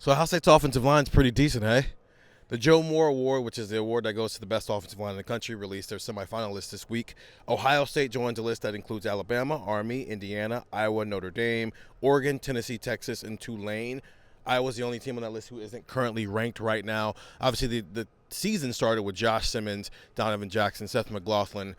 So Ohio State's offensive line's pretty decent, hey? The Joe Moore Award, which is the award that goes to the best offensive line in the country, released their semifinalists this week. Ohio State joins a list that includes Alabama, Army, Indiana, Iowa, Notre Dame, Oregon, Tennessee, Texas, and Tulane. Iowa's the only team on that list who isn't currently ranked right now. Obviously, the season started with Josh Simmons, Donovan Jackson, Seth McLaughlin,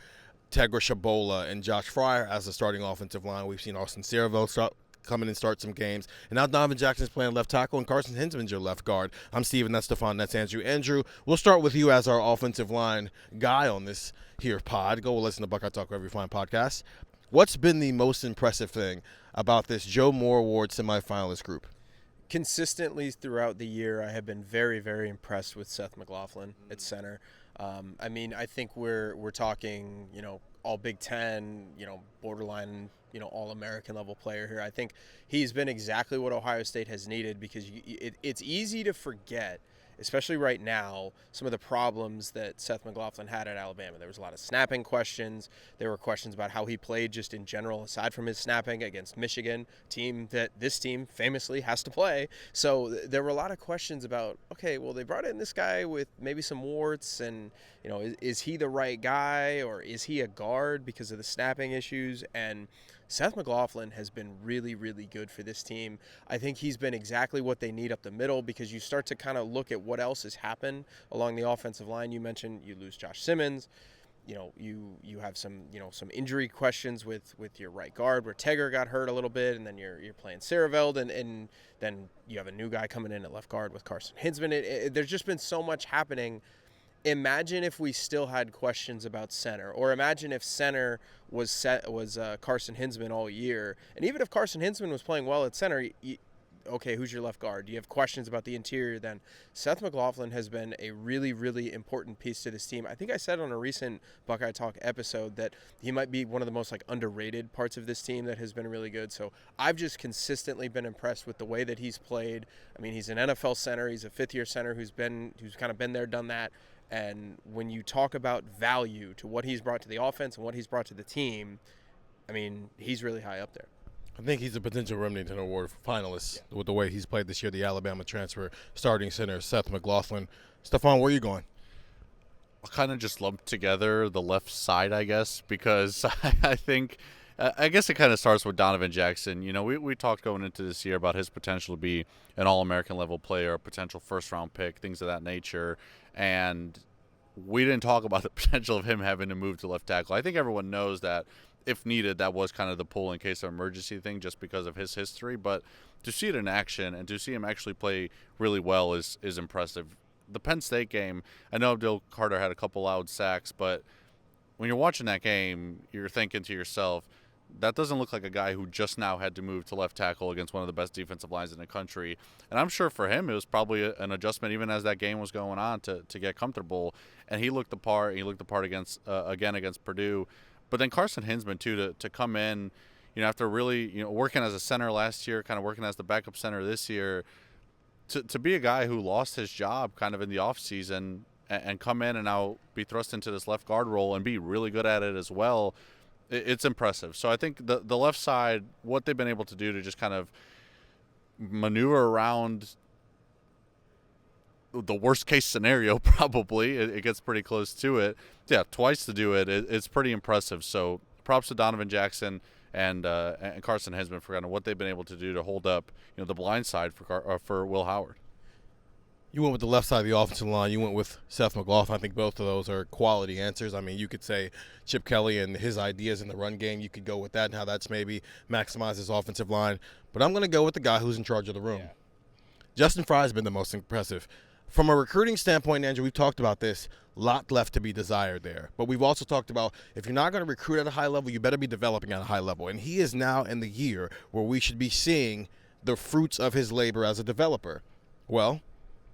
Tegra Shabola, and Josh Fryer as the starting offensive line. We've seen Austin Cerevel come in and start some games. And now Donovan Jackson's playing left tackle, and Carson Hinsman's your left guard. I'm Steven, that's Stefan, that's Andrew. Andrew, we'll start with you as our offensive line guy on this here pod. Go listen to Buckeye Talk wherever you find podcasts. What's been the most impressive thing about this Joe Moore Award semifinalist group? Consistently throughout the year, I have been very, very impressed with Seth McLaughlin at center. I think we're talking, all Big Ten, borderline, all-American level player here. I think he's been exactly what Ohio State has needed because it's easy to forget, especially right now, some of the problems that Seth McLaughlin had at Alabama. There was a lot of snapping questions. There were questions about how he played just in general, aside from his snapping against Michigan, team that this team famously has to play. So there were a lot of questions about, okay, well, they brought in this guy with maybe some warts and, is he the right guy or is he a guard because of the snapping issues? And Seth McLaughlin has been really, really good for this team. I think he's been exactly what they need up the middle because you start to kind of look at what else has happened along the offensive line. You mentioned you lose Josh Simmons. You have some injury questions with your right guard where Tegra got hurt a little bit, and then you're playing Cerevel, and then you have a new guy coming in at left guard with Carson Hinsman. There's just been so much happening. Imagine if we still had questions about center, or imagine if center was Carson Hinsman all year. And even if Carson Hinsman was playing well at center, okay, who's your left guard? Do you have questions about the interior then? Seth McLaughlin has been a really, really important piece to this team. I think I said on a recent Buckeye Talk episode that he might be one of the most underrated parts of this team that has been really good. So I've just consistently been impressed with the way that he's played. I mean, he's an NFL center. He's a fifth-year center who's kind of been there, done that. And when you talk about value to what he's brought to the offense and what he's brought to the team, I mean, he's really high up there. I think he's a potential Remington Award finalist with the way he's played this year, the Alabama transfer starting center, Seth McLaughlin. Stefan, where are you going? I'll kind of just lump together the left side, I guess, because I think I guess it kind of starts with Donovan Jackson. We talked going into this year about his potential to be an All-American level player, a potential first-round pick, things of that nature. And we didn't talk about the potential of him having to move to left tackle. I think everyone knows that if needed, that was kind of the pull in case of emergency thing just because of his history. But to see it in action and to see him actually play really well is impressive. The Penn State game, I know Abdul Carter had a couple loud sacks, but when you're watching that game, you're thinking to yourself, that doesn't look like a guy who just now had to move to left tackle against one of the best defensive lines in the country. And I'm sure for him it was probably an adjustment even as that game was going on to get comfortable. And he looked the part. He looked the part against Purdue. But then Carson Hinsman, too, to come in, after really working as a center last year, kind of working as the backup center this year, to be a guy who lost his job kind of in the offseason and come in and now be thrust into this left guard role and be really good at it as well, it's impressive. So I think the left side, what they've been able to do to just kind of maneuver around the worst case scenario, probably, it gets pretty close to it. Yeah, twice to do it, it's pretty impressive. So props to Donovan Jackson and Carson Hinsman for kind of what they've been able to do to hold up the blind side for Will Howard. You went with the left side of the offensive line. You went with Seth McLaughlin. I think both of those are quality answers. I mean, you could say Chip Kelly and his ideas in the run game. You could go with that and how that's maybe maximized his offensive line. But I'm going to go with the guy who's in charge of the room. Yeah. Justin Frye has been the most impressive. From a recruiting standpoint, Andrew, we've talked about this. Lot left to be desired there. But we've also talked about if you're not going to recruit at a high level, you better be developing at a high level. And he is now in the year where we should be seeing the fruits of his labor as a developer. Well,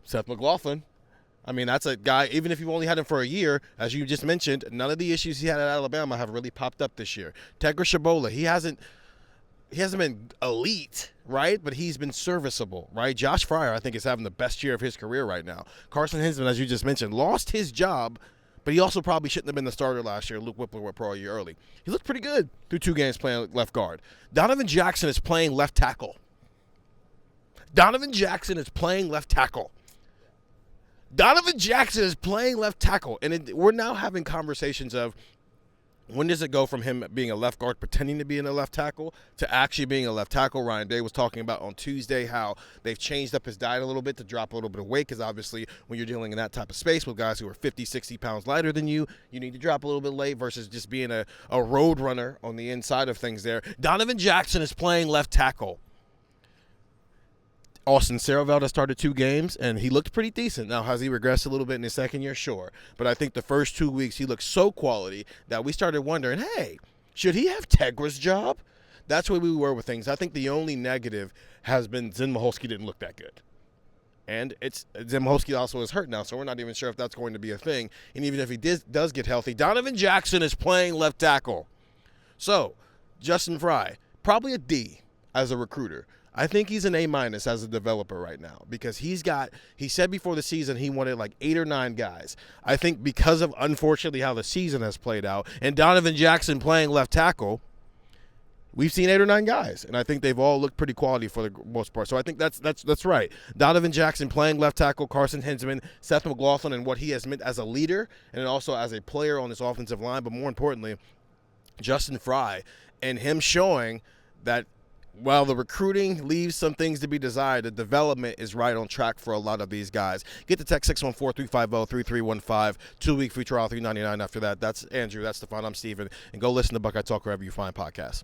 Seth McLaughlin, I mean, that's a guy, even if you've only had him for a year, as you just mentioned, none of the issues he had at Alabama have really popped up this year. Tegra Shabola, he hasn't been elite, right? But he's been serviceable, right? Josh Fryer, I think, is having the best year of his career right now. Carson Hinsman, as you just mentioned, lost his job, but he also probably shouldn't have been the starter last year. Luke Whippler were pro a year early. He looked pretty good through 2 games playing left guard. Donovan Jackson is playing left tackle. Donovan Jackson is playing left tackle. Donovan Jackson is playing left tackle. And we're now having conversations of, when does it go from him being a left guard pretending to be in a left tackle to actually being a left tackle? Ryan Day was talking about on Tuesday how they've changed up his diet a little bit to drop a little bit of weight, because obviously when you're dealing in that type of space with guys who are 50, 60 pounds lighter than you need to drop a little bit weight versus just being a road runner on the inside of things there. Donovan Jackson is playing left tackle. Austin Saravalda started 2 games, and he looked pretty decent. Now, has he regressed a little bit in his second year? Sure. But I think the first 2 weeks he looked so quality that we started wondering, hey, should he have Tegra's job? That's where we were with things. I think the only negative has been Zen Maholski didn't look that good. And Zen Maholski also is hurt now, so we're not even sure if that's going to be a thing. And even if he does get healthy, Donovan Jackson is playing left tackle. So, Justin Fry, probably a D as a recruiter. I think he's an A- as a developer right now, because he said before the season he wanted like 8 or 9 guys. I think because of, unfortunately, how the season has played out, and Donovan Jackson playing left tackle, we've seen 8 or 9 guys, and I think they've all looked pretty quality for the most part. So I think that's right. Donovan Jackson playing left tackle, Carson Hinsman, Seth McLaughlin, and what he has meant as a leader and also as a player on this offensive line, but more importantly, Justin Fry, and him showing that while the recruiting leaves some things to be desired, the development is right on track for a lot of these guys. Get the text 614-350-3315. 2-week free trial, $3.99 after that. That's Andrew. That's Stefan. I'm Steven. And go listen to Buckeye Talk wherever you find podcasts.